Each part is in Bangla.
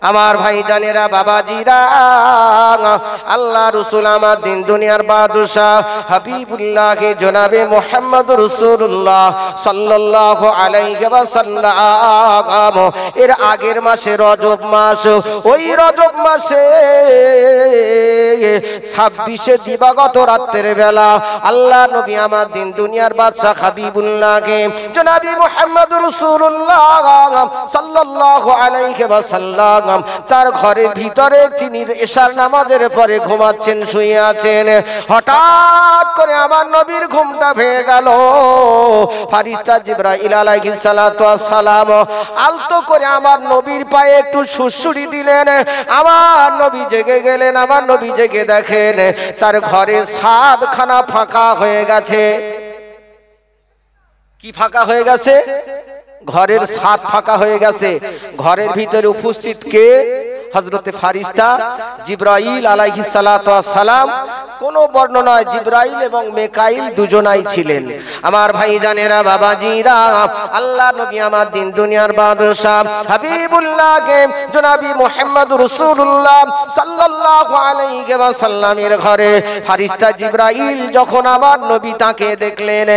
আমার ভাইজানেরা বাবাজিরা, আল্লাহ রাসূল আমার দিন দুনিয়ার বাদশা হাবিবুল্লাহ জনাবে মুহাম্মদ রাসূলুল্লাহ সাল্লাল্লাহু আলাইহি ওয়াসাল্লাম এর আগের মাসে রজব মাস, ওই রজব মাসে 26 দিবাগত রাতের বেলা আল্লাহ নবী আমার দিন দুনিয়ার বাদশা হাবিবুল্লাহ জনাবে মুহাম্মদ রাসূলুল্লাহ সাল্লাল্লাহু আলাইহি ওয়াসাল্লাম তার ঘরের ভিতরে তিনি এশার নামাজের পরে ঘুমাচ্ছেন, শুয়ে আছেন। হঠাৎ করে আমার নবীর ঘুমটা ভেঙে গেল। ফেরেশতা জিবরাইল আলাইহিস সালাতু ওয়াস সালাম আলতো করে আমার নবীর পায়ে একটু সুড়সুড়ি দিলেন। আমার নবী জেগে গেলেন। আমার নবী জেগে দেখেন তার ঘরে ছাদখানা ফাঁকা হয়ে গেছে। কি ফাঁকা হয়ে গেছে? ঘরের ছাদ ফাঁকা হয়ে গেছে। ঘরের ভিতরে উপস্থিত কে? হযরতে ফেরেশতা জিবরাইল আলাইহিস সালাতু ওয়াস সালাম। কোন বর্ণনায় জিবরাইল এবং মিকাইল দুজনাই ছিলেন। আমার ভাইজানেরা বাবাজিরা, আল্লাহ নবী আমার দিন দুনিয়ার বাদশা হাবিবুল্লাহ জনাবি মুহাম্মদ রাসূলুল্লাহ সাল্লাল্লাহু আলাইহি ওয়াসাল্লামের ঘরে ফেরেশতা জিবরাইল যখন আমার নবী তাকে দেখলেন,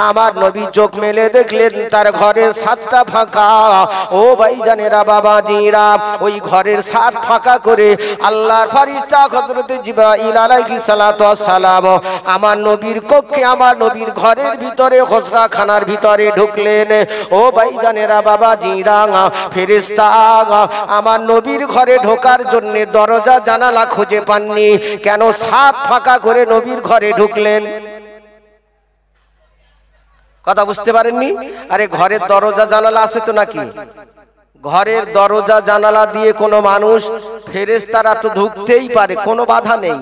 আমার নবী চোখ মেলে দেখলেন তার ঘরের ছাদটা ফাঁকা। ও ভাইজানেরা বাবাজিরা, ওই ঘরের ছাদ ফাঁকা করে আল্লাহর ফেরেশতা হযরত জিবরাইল আলাইহিস সালাতু ওয়াস সালাম আমার নবীর কক্ষে, আমার নবীর ঘরের ভিতরে হোজরাখানার ভিতরে ঢুকলেন। ও ভাইজানেরা বাবাজিরা, ফেরেশতা আমার নবীর ঘরে ঢোকার জন্য দরজা জানালা খুঁজে পাননি। কেন ছাদ ফাঁকা করে নবীর ঘরে ঢুকলেন? কথা বুঝতে পারেননি? আরে ঘরের দরজা জানালা আছে তো নাকি? ঘরের দরজা জানালা দিয়ে কোনো মানুষ, ফেরেশতারা তো ঢুকতেই পারে, কোনো বাধা নেই,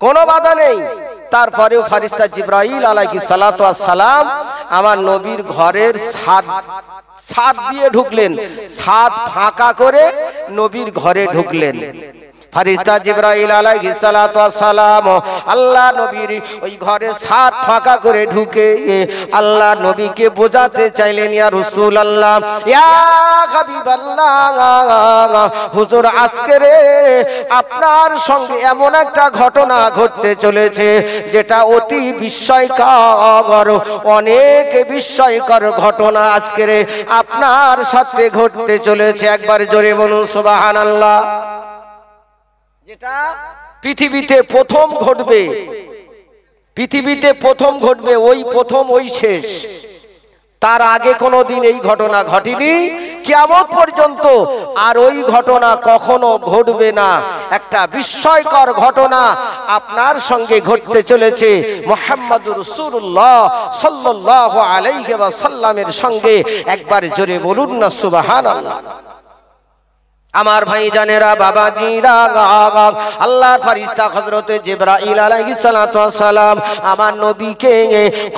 কোনো বাধা নেই। তারপরেও ফেরেশতা জিবরাইল আলাইহিস সালাতু ওয়াস সালাম আমার নবীর ঘরের ছাদ দিয়ে ঢুকলেন। ছাদ ফাঁকা করে নবীর ঘরে ঢুকলেন। ফেরেশতা জিবরাইল আলাইহিস সালাতু ওয়াস সালাম আল্লাহ নবীর ওই ঘরে ছাদ ফাঁকা করে ঢুকে আল্লাহ নবীকে বোঝাতে চাইলেন, ইয়া রাসূলুল্লাহ, ইয়া হাবিবাল্লাহ, হুজুর আজকে রে আপনার সঙ্গে এমন একটা ঘটনা ঘটতে চলেছে যেটা অতি বিস্ময়কর, অনেক বিস্ময়কর ঘটনা আজকে রে আপনার সাথে ঘটতে চলেছে। একবার জোরে বলুন সুবহানাল্লাহ। যেটা পৃথিবীতে প্রথম ঘটবে, পৃথিবীতে প্রথম ঘটবে, ওই প্রথম ওই শেষ। তার আগে কোনোদিন এই ঘটনা ঘটেনি কিয়ামত পর্যন্ত, আর ওই ঘটনা কখনো ঘটবে না। একটা বিস্ময়কর ঘটনা আপনার সঙ্গে ঘটতে চলেছে মুহাম্মদুর রাসূলুল্লাহ সাল্লাল্লাহু আলাইহি ওয়াসাল্লামের সঙ্গে। একবার জোরে বলুন না সুবহানাল্লাহ। আমার ভাইজানেরা বাবাজিরা, আল্লাহর ফেরেশতা হযরতে জিবরাইল আলাইহিস সালাতু ওয়াস সালাম আমার নবীকে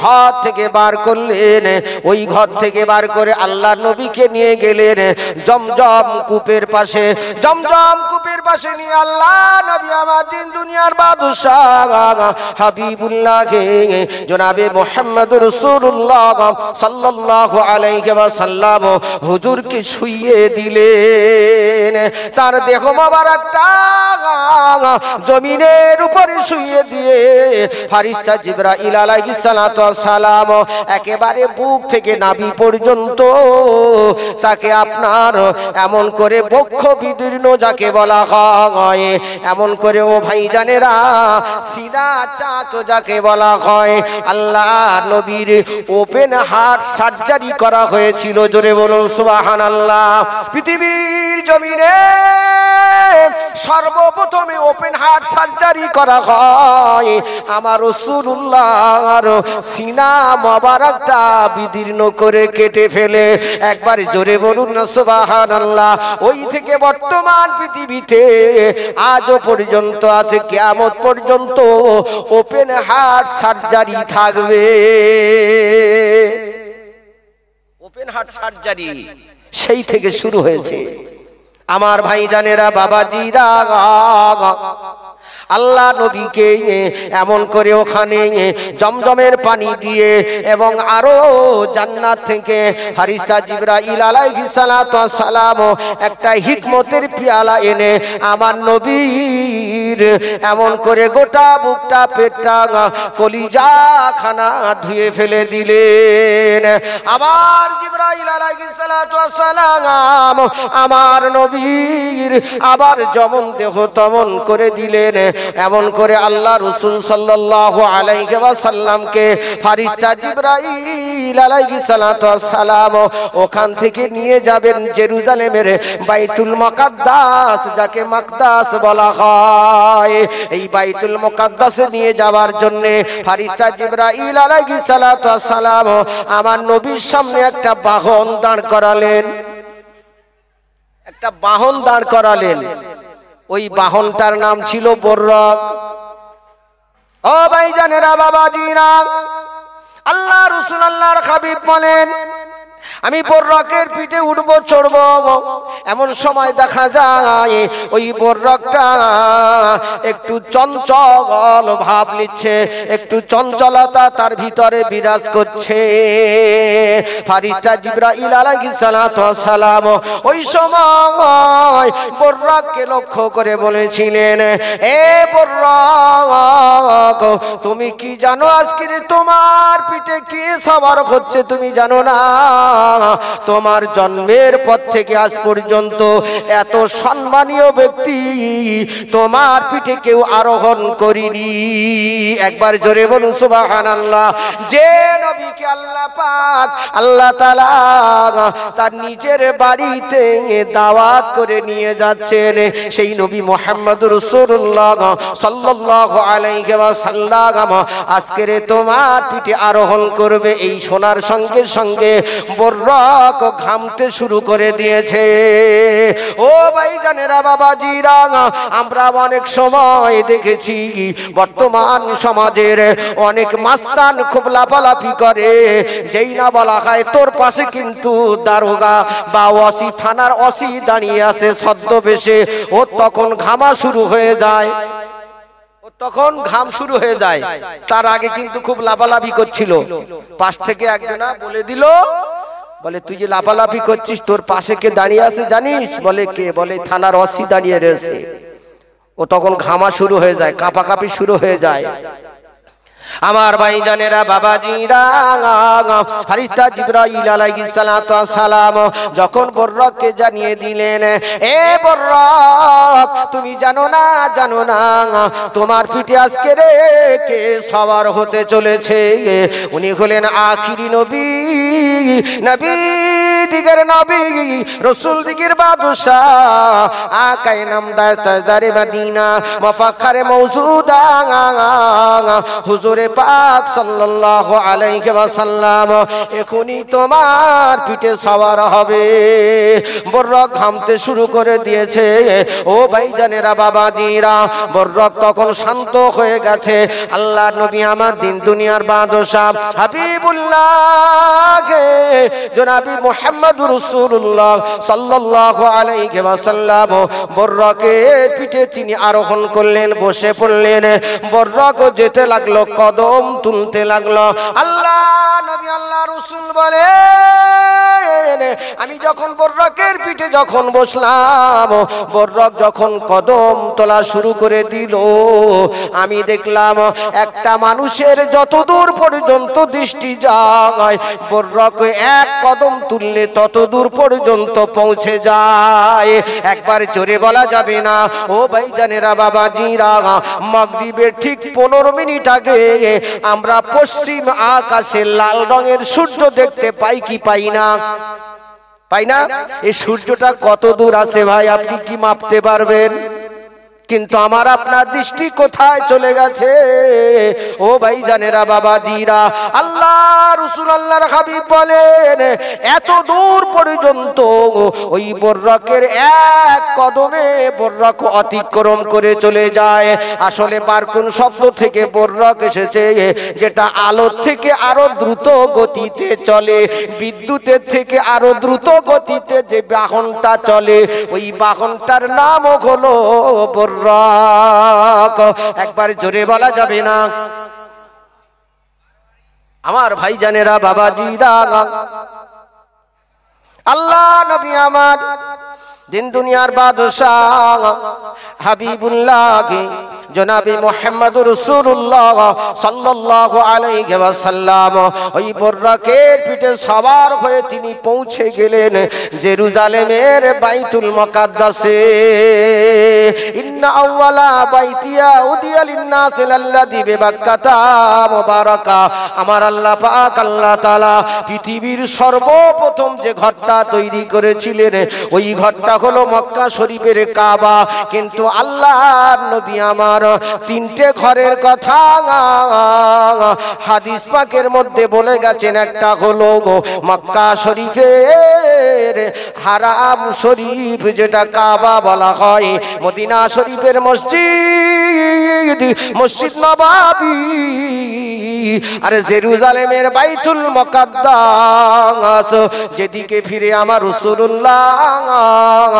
ঘর থেকে বার করলেন। ওই ঘর থেকে বার করে আল্লাহর নবীকে নিয়ে গেলেন জমজম কূপের পাশে। জমজম কূপের পাশে নিয়ে আল্লাহ নবী আমার দিন দুনিয়ার বাদশা হাবিবুল্লাহ জনাবে মুহাম্মদ রাসূলুল্লাহ সাল্লাল্লাহু আলাইহি ওয়াসাল্লাম হুজুরকে শুইয়ে দিলেন। তার দেহ মোবারকটা জমিনের উপরে শুইয়ে দিয়ে ফেরেশতা জিবরাইল আলাইহিস সালাতু ওয়াস সালাম একেবারে বুক থেকে নাভি পর্যন্ত তাকে আপনার এমন করে বক্ষ বিদীর্ণ যাকে বলা হয়, এমন করে ও ভাইজানেরা সিনা চাক যাকে বলা হয়, আল্লাহ নবীর ওপেন হার্ট সার্জারি করা হয়েছিল। জোরে বলুন সুবহানাল্লাহ। পৃথিবীর জমিনে সর্বপ্রথমে ওপেন হার্ট সার্জারি করা হয় আমার রাসূলুল্লাহর সিনা মোবারকটা বিদীর্ণ করে কেটে ফেলে। একবার জোরে বলুন না সুবহানাল্লাহ। ওই থেকে বর্তমান পৃথিবীতে আজও পর্যন্ত আছে, কিয়ামত পর্যন্ত ওপেন হার্ট সার্জারি থাকবে। ওপেন হার্ট সার্জারি সেই থেকে শুরু হয়েছে। আমার ভাইজানেরা বাবাজিরা, আল্লাহ নবীকে এমন করে ওখানে জমজমের পানি দিয়ে এবং আরো জান্নাত থেকে ফেরেশতা জিবরাইল আলাইহিস সালাতু ওয়াস সালাম একটা হিকমতের পেয়ালা এনে আমার নবীর এমন করে গোটা বুকটা পেটটা কলিজা খানা ধুয়ে ফেলে দিলেন। আবার জিবরাইল আলাইহিস সালাতু ওয়াস সালাম আমার নবীর আবার যেমন দেহ তেমন করে দিলেন। এমন করে আল্লাহ রাসূল সাল্লাল্লাহু আলাইহি ওয়াসাল্লামকে ফেরেশতা জিবরাইল আলাইহিস সালাতু ওয়াস সালাম ওখান থেকে নিয়ে যাবেন জেরুজালেমের বাইতুল মুকাদ্দাস, যাকে মাকদাস বলা হয়। এই বাইতুল মুকাদ্দাসে নিয়ে যাওয়ার জন্য ফেরেশতা জিবরাইল আলাইহিস সালাতু ওয়াস সালাম আমার নবীর সামনে একটা বাহন দাঁড় করালেন, একটা বাহন দাঁড় করালেন। ওই বাহনটার নাম ছিল বর্রক। ও ভাইজানেরা, বাবাজিরা, আল্লাহ রাসূল আল্লাহর হাবিব বলেন, আমি বর্রকের পিঠে উঠবো চড়বো, এমন সময় দেখা যায় ওই বর্রকটা একটু চঞ্চল ভাব নিচ্ছে, একটু চঞ্চলতা তার ভিতরে বিরাজ করছে। ফেরেশতা জিবরাইল আলাইহিস সালাতু ওয়াস সালাম ওই সময় বর্রককে লক্ষ্য করে বলেছিলেন, এ বর্রক, তুমি কি জানো আজকে তোমার পিঠে কি সওয়ার হচ্ছে? তুমি জানো না তোমার জন্মের পর থেকে আজ পর্যন্ত এত সম্মানীয় ব্যক্তি তোমার পিঠে কেউ আরোহণ করিনি। একবার জোরে বলুন সুবহানাল্লাহ। যে নবীকে আল্লাহ পাক আল্লাহ তাআলা তার নিজের বাড়িতে দাওয়াত করে নিয়ে যাচ্ছেন, সেই নবী মুহাম্মদুর রাসূলুল্লাহ সাল্লাল্লাহু আলাইহি ওয়াসাল্লাম আজকের তোমার পিঠে আরোহণ করবে, এই শোনার সঙ্গে সঙ্গে বর্রক ঘামতে শুরু করে দিয়েছে। ও ভাইজানেরা, বাবাজিরা, আমরা অনেক সময় দেখেছি বর্তমান সমাজের অনেক মাস্তান খুব লাফালাফি করে, যেই না বলা হয় তোর পাশে কিন্তু দারোগা বা ওসি, থানার ওসি দাঁড়িয়ে আছে ছদ্মবেশে, ও তখন ঘামা শুরু হয়ে যায়, তখন ঘাম শুরু হয়ে যায়। তার আগে কিন্তু খুব লাফালাফি করছিল, পাশ থেকে একজনা বলে দিল, বলে তুই যে লাফালাফি করছিস তোর পাশে কে দাঁড়িয়ে আছে জানিস? বলে কে? বলে থানার ওসি দাঁড়িয়ে রয়েছে। ও তখন ঘামা শুরু হয়ে যায়, কাঁপাকাঁপি শুরু হয়ে যায়। আমার ভাইজানেরা, বাবাজিরা, ফেরেশতা জিবরাইল আলাইহিস সালাতু ওয়াস সালাম যখন বর্রককে জানিয়ে দিলেন, এ বর্রক, তুমি জানো না তোমার পিঠে আজকে রে কে সওয়ার হতে চলেছে? উনি হলেন আখিরি নবী, নবী দিগের নবী, রাসূল দিগের বাদশাহ, আকায়ে নামদার তাজদারে মদিনা, মুফাখখারে মওজুদা, হুজুর পাক সাল্লাল্লাহু আলাইহি ওয়াসাল্লাম এখনি তোমার পিঠে সওয়ার হবে। বর্রক ঘামতে শুরু করে দিয়েছে। ও ভাইজানেরা, বাবাজিরা, বর্রক তখন শান্ত হয়ে গেছে। আল্লাহর নবী আমার দিন দুনিয়ার বাদশা হাবিবুল্লাহ জনাবি মুহাম্মদুর রাসূলুল্লাহ সাল্লাল্লাহু আলাইহি ওয়াসাল্লাম বর্রকের পিঠে তিনি আরোহণ করলেন, বসে পড়লেন। বর্রক যেতে লাগলো, কদম তুলতে লাগলো। আল্লাহ নবী আল্লাহ রাসূল বলেন, আমি যখন বর্রকের পিঠে যখন বসলাম, বর্রক যখন কদম তোলা শুরু করে দিল, আমি দেখলাম একটা মানুষের যত দূর পর্যন্ত দৃষ্টি যায়, বর্রক এক কদম তুললে তত দূর পর্যন্ত পৌঁছে যায়। একবার জোরে বলা যাবে না? ও ভাইজানেরা, বাবাজিরা, মাগরিবের ঠিক 15 মিনিট আগে আমরা পশ্চিম আকাশে লাল রঙের সূর্য দেখতে পাই কি পাই না? পাই না? এই সূর্যটা কত দূর আছে ভাই, আপনি কি মাপতে পারবেন? কিন্তু আমার আপনার দৃষ্টি কোথায় চলে গেছে? ও ভাইজানেরা, বাবাজিরা, আল্লাহ রাসূল আল্লাহর হাবিব বলেন, এত দূর পর্যন্ত ওই বর্রকের এক কদমে বর্রক অতিক্রম করে চলে যায়। আসলে বারকুন শব্দ থেকে বর্রক এসেছে, যেটা আলোর থেকে আরো দ্রুত গতিতে চলে, বিদ্যুতের থেকে আরো দ্রুত গতিতে যে বাহনটা চলে, ওই বাহনটার নাম হলো বর্রক। বুররাক, একবার জোরে বলা যাবে না? আমার ভাইজানেরা, বাবাজিরা, আল্লাহ নবী আমার দিন দুনিয়ার বাদশাহ হাবিবুল্লাহ জনাবে মুহাম্মদুর রাসূলুল্লাহ সাল্লাল্লাহু আলাইহি ওয়াসাল্লাম ওই বুররাকের পিঠে সওয়ার হয়ে তিনি পৌঁছে গেলেন জেরুজালেমের বাইতুল মুকাদ্দাসে। ইন্না আউওয়ালা বাইতিয়া উদিয়া লিন-নাস লাল্লাযী বিবাক্কাতা মুবারাকা। আমার আল্লাহ পাক আল্লাহ তাআলা পৃথিবীর সর্বপ্রথম যে ঘরটা তৈরি করেছিলেন ওই ঘরটা হলো মক্কা শরীফের কাবা। কিন্তু আল্লাহর নবী আমার তিনটে ঘরের কথা হাদিস পাকের মধ্যে বলে গেছেন। একটা হলো মক্কা শরীফের হারাম শরীফ যেটা কাবা বলা হয়, মদিনা শরীফের মসজিদ মসজিদ নববী, আর জেরুজালেমের বাইতুল মুকাদ্দাস যেদিকে ফিরে আমার রাসূলুল্লাহ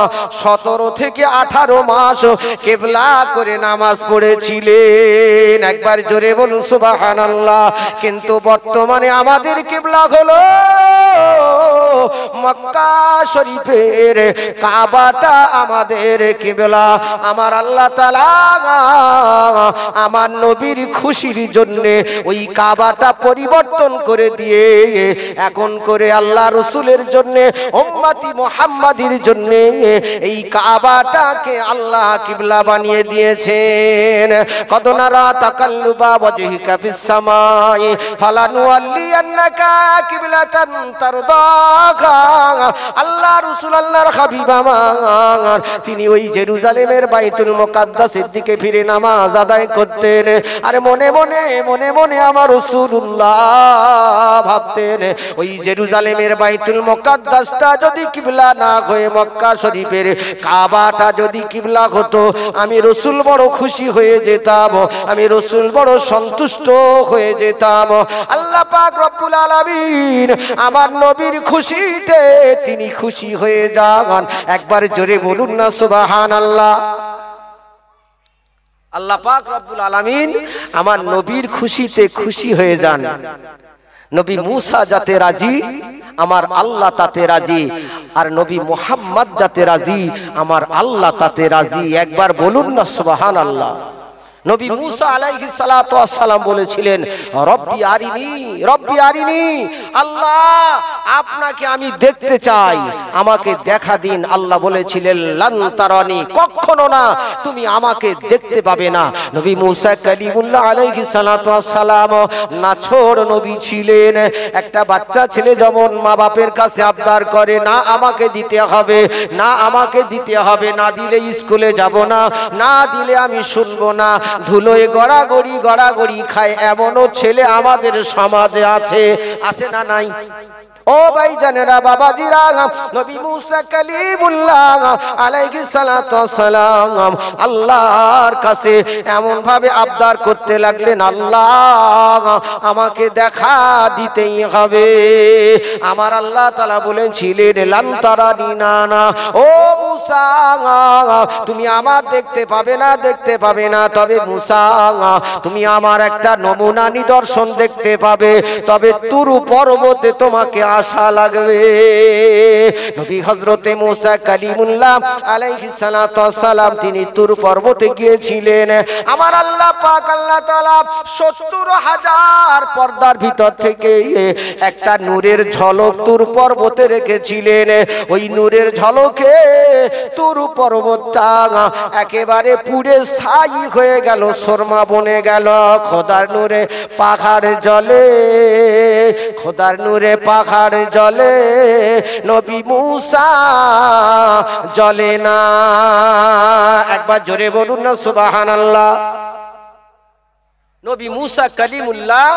17 থেকে 18 মাস কিবলা করে নামাজ পড়েছিলেন। একবার জোরে বলুন সুবহানাল্লাহ। কিন্তু বর্তমানে আমাদের কিবলা হলো মক্কা শরীফের কাবাটা আমাদের কিবলা। আমার আল্লাহ তাআলা আমার নবীর খুশির জন্য ওই কাবাটা পরিবর্তন করে দিয়ে এখন করে আল্লাহ রাসূলের জন্য উম্মতি মুহাম্মাদির জন্য এই কাবাটাকে আল্লাহ কিবলা বানিয়ে দিয়েছেন। কদ নারা তাকাল্লুবা ওয়াজহিকা ফিস সামাই ফালানুওয়াল্লিয়ান্নাকা কিবলাতান তারদাকা। আল্লাহ রাসূল আল্লাহর হাবিব আমার তিনি ওই জেরুজালেমের বাইতুল মুকাদ্দাসের দিকে ফিরে নামাজ আদায় করতেন। আর মনে মনে মনে মনে আমার রাসূলুল্লাহ ভাবতেন ওই জেরুজালেমের বাইতুল মুকাদ্দাসটা যদি কিবলা না হয়ে মক্কা শরীফের কাবাটা যদি কিবলা হতো, আমি রাসূল বড় খুশি হয়ে যেতাম, আমি রাসূল বড় সন্তুষ্ট হয়ে যেতাম। আল্লাহ পাক রব্বুল আলামিন আমার নবীর খুশিতে তিনি খুশি হয়ে যান। একবার জোরে বলুন না সুবহানাল্লাহ। আল্লাহ পাক রব্বুল আলামিন আমার নবীর খুশিতে খুশি হয়ে যান। নবী মুসা যাতে রাজি, আমার আল্লাহ তাতে রাজি, আর নবী মুহাম্মদ যাতে রাজি, আমার আল্লাহ তাতে রাজি। একবার বলুন না সুবহানাল্লাহ। নবী মুসা আলাইহিস সালাতু ওয়াস সালাম বলেছিলেন, রব্বি আরিনি, রব্বি আরিনি, আল্লাহ আপনাকে আমি দেখতে চাই, আমাকে দেখা দিন। আল্লাহ বলেছিলেন, লান তারানি, কখনো না, তুমি আমাকে দেখতে পাবে না। নবী মুসা কালিমুল্লাহ আলাইহিস সালাতু ওয়াস সালাম নাছোড় নবী ছিলেন। একটা বাচ্চা ছেলে যেমন মা বাপের কাছে আবদার করে, না আমাকে দিতে হবে, না আমাকে দিতে হবে, না দিলে স্কুলে যাব না, না দিলে আমি শুনবো না, ধুলোয় গড়াগড়ি গড়াগড়ি খায়, এমনও ছেলে আমাদের সমাজে আছে, আছে না নাই? ও ভাই জানেরা, বাবাজিরা, নবী মুসা কালিমুল্লাহ আলাইহিস সালাতু ওয়াস সালাম আল্লাহর কাছে এমন ভাবে আবদার করতে লাগলেন, আল্লাহ আমাকে দেখা দিতেই হবে। আমার আল্লাহ তাআলা বলেছিলেন, লান তারানি, না না, ও মুসা তুমি আমার দেখতে পাবে না, দেখতে পাবে না, তবে মুসা তুমি আমার একটা নমুনা নিদর্শন দেখতে পাবে, তবে তুরু পর্বতে তোমাকে আশা লাগবে। নবী হযরতে মুসা কালিমুল্লাহ আলাইহিস সালাতু ওয়াস সালাম তিনি তুর পর্বতে গিয়েছিলেন। আমার আল্লাহ পাক আল্লাহ তাআলা ৭০,০০০ পর্দার ভিতর থেকে একটা নূরের ঝলক তুর পর্বতে রেখেছিলেন। ওই নূরের ঝলকে তুর পর্বতটা একেবারে পুড়ে ছাই হয়ে গেল, শর্মা বনে গেল। খোদার নূরে পাখাড় জ্বলে, খোদার নূরে পাখাড় জ্বলে, নবী মুসা জ্বলে না। একবার জোরে বলুন না সুবহানাল্লাহ। নবী মুসা কালিমুল্লাহ,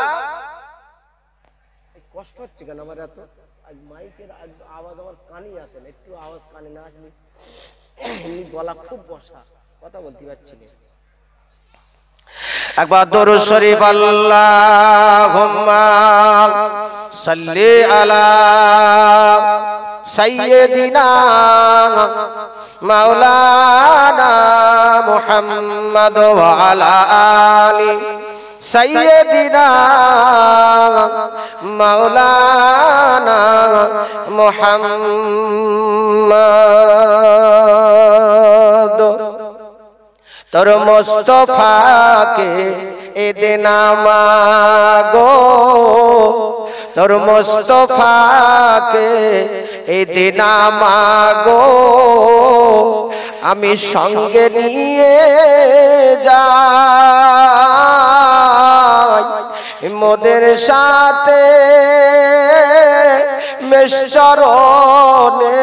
কষ্ট হচ্ছে কেন আমার এত? মাইকের আওয়াজ আমার কানে আসে না, একটু আওয়াজ কানে না আসলে এমনি গলা খুব বসা, কথা বলতে পারছি না। একবার দরুদ শরীফ, আল্লাহুম্মা সাল্লি আলা সাইয়্যিদিনা মাওলানা মুহাম্মাদ ওয়া আলা আলি সাইয়্যিদিনা মাওলানা মুহাম্মাদ। তোর মুস্তাফাকে এদেনা মাগো, তোর মুস্তাফাকে এদেনা মাগো, আমি সঙ্গে নিয়ে যাই মোদের সাথে মেশরণে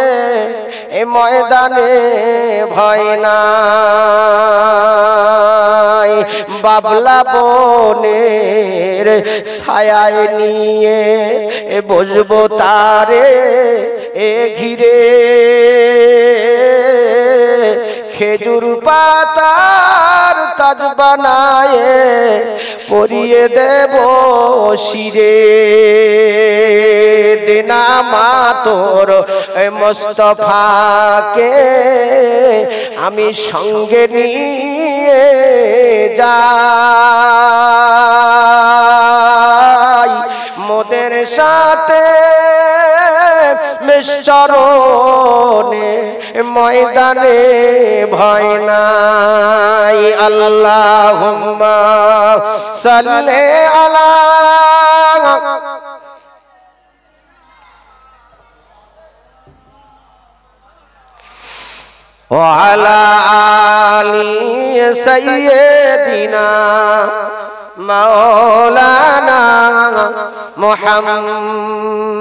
এ ময়দানে ভয় নাই। বাবলা বনের ছায়ায় নিয়ে বসবো তারে এ ঘিরে, খেজুর পাতার তাজ বানায় পরিয়ে দেব শিরে। দেনা মা তোর মুস্তাফাকে আমি সঙ্গে নিয়ে যাই মোদের সাথে মেশরণে ময়দানে ভয় নাই। আল্লাহুম্মা সাল্লি আলা ওয়া আলা আলি সাইয়্যিদিনা মাওলানা মুহাম্মদ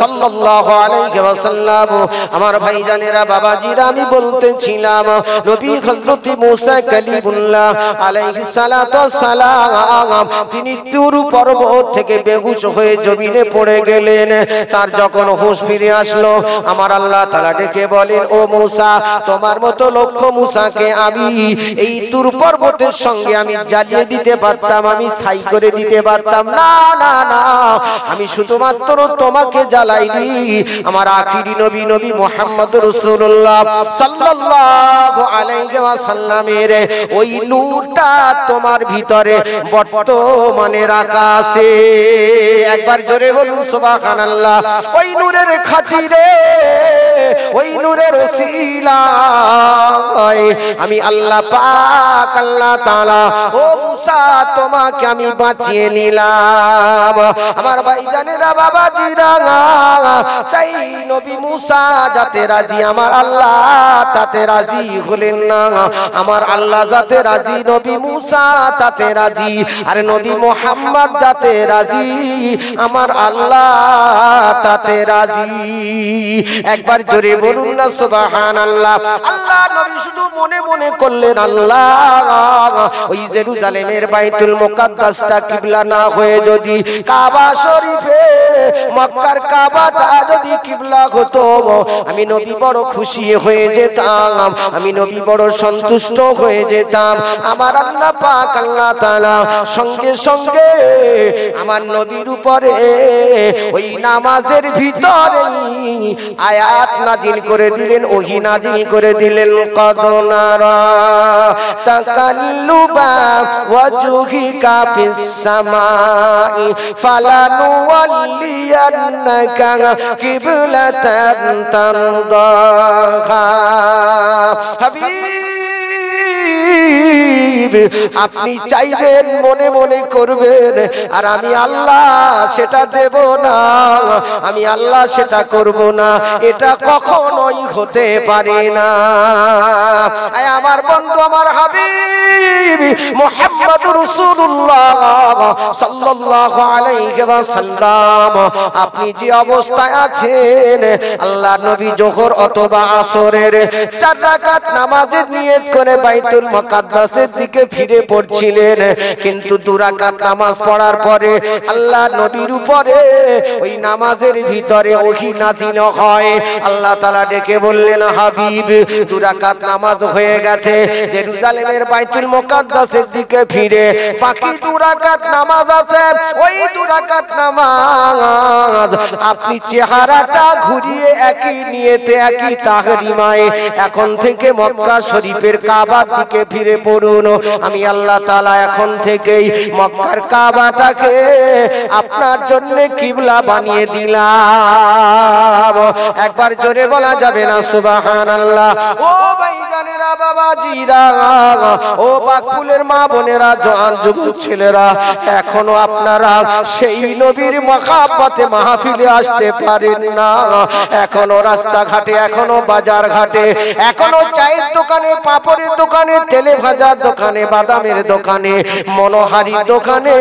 সাল্লাল্লাহু আলাইহি ওয়াসাল্লাম। আমার ভাইজানেরা, বাবাজিরা, আমি বলতেছিলাম নবী হযরত মুসা কালিমুল্লাহ আলাইহিস সালাতু ওয়াস সালাম তিনি তুর পর্বত থেকে বেহুশ হয়ে জমিনে পড়ে গেলেন। তার যখন হুঁশ ফিরে আসলো, আমার আল্লাহ তাআলা ডেকে বলেন, ও মুসা, তোমার মতো লক্ষ মুসাকে আমি এই তুর পর্বতের সঙ্গে আমি জ্বালিয়ে দিতে পারতাম, আমি ছাই করে দিতে পারতাম। না না না, আমি শুধুমাত্র তোমাকে জ্বালাইনি, আমার আখিরি নবী নবী মুহাম্মদ রাসূলুল্লাহ সাল্লাল্লাহু আলাইহি ওয়াসাল্লামের ওই নূরটা তোমার ভিতরে বর্তমানে রাখা আছে। একবার জোরে বলুন সুবহানাল্লাহ। ওই নূরের খাতিরে, ওই নূরের ওসিলায় আমি আল্লাহ পাক আল্লাহ তাআলা ও মুসা তোমাকে আমি বাঁচিয়ে নিলাম। আমার ভাইজানেরা, বাবাজিরা, তাই নবী মুসা যাতে রাজি, আমার আল্লাহ তাতে রাজি হলেন না। আমার আল্লাহ যাতে রাজি, নবী মুসা তাতে রাজি। আর নবী মুহাম্মদ যাতে রাজি, আমার আল্লাহ তাতে রাজি। একবার জোরে বলুন না সুবহানাল্লাহ। আল্লাহ নবী শুধু মনে মনে করলেন, আল্লাহ ওই জেরুজালেমের বাইতুল মুকাদ্দাসটা কিবলা না হয়ে যদি কাবা শরীফে মক্কার কাবাটা যদি কিবলা হতো, আমি নবী বড় খুশি হয়ে যেতাম, আমি নবী বড় সন্তুষ্ট হয়ে যেতাম। আমার আল্লাহ পাক আল্লাহ তাআলা সঙ্গে সঙ্গে আমার নবীর উপরে ওই নামাজের ভিতরেই আয়াত নাজিল করে দিলেন, ওহী নাজিল করে দিলেন। কদ নারা তাকাল্লুবা ওয়াজহিকা ফিস সামাই ফালানুওয়াল্লিয়ান্নাকা কিবলাতান তারদাহা। হাবিব, আপনি চাইবেন, মনে মনে করবেন, আর আমি আল্লাহ সেটা দেব না, আমি আল্লাহ সেটা করব না, এটা কখনোই হতে পারে না। আমার বন্ধু, আমার হাবিব মুহাম্মদুর রাসূলুল্লাহ সাল্লাল্লাহু আলাইহি ওয়াসাল্লাম, আপনি যে অবস্থায় আছেন, আল্লাহ নবী যোহর অথবা আসরের 4 রাকাত নামাজের নিয়ত করে বাইতুল মুকাদ্দাসের দিকে ফিরে পড়ছিলেন, কিন্তু 2 রাকাত নামাজ পড়ার পরে আল্লাহ নবীর উপরে ওই নামাজের ভিতরে ওহী নাজিল হয়। আল্লাহ তাআলা ডেকে বললেন, হাবিব 2 রাকাত নামাজ হয়ে গেছে, গেছে জেরুজালেমের বাইতুল মুকাদ্দাসের দিকে ফিরে বাকি 2 রাকাত নামাজ আছে, ওই 2 রাকাত নামাজ আপনি চেহারাটা ঘুরিয়ে একই নিয়তে একই তাহরিমায় এখন থেকে মক্কা শরীফের কাবার দিকে ফিরে পড়ুন। আমি আল্লাহ তাআলা এখন থেকেই মক্কার কাবাটাকে আপনার জন্য কিবলা বানিয়ে দিলাম। একবার জোরে বলা যাবে না সুবহানাল্লাহ? ও ভাইজানেরা, বাবাজিরা, ও বাকুলের মা বোনেরা, জওয়ান যুবক ছেলেরা, এখনো আপনারা সেই নবীর মহব্বতে মাহফিলে আসতে পারেন না। এখনো রাস্তাঘাটে, এখনো বাজার ঘাটে, এখনো চায়ের দোকানে, পাপড়ের দোকানে, তেলে ভাজার দোকানে, বাদামের দোকানে, মনোহারি দোকানে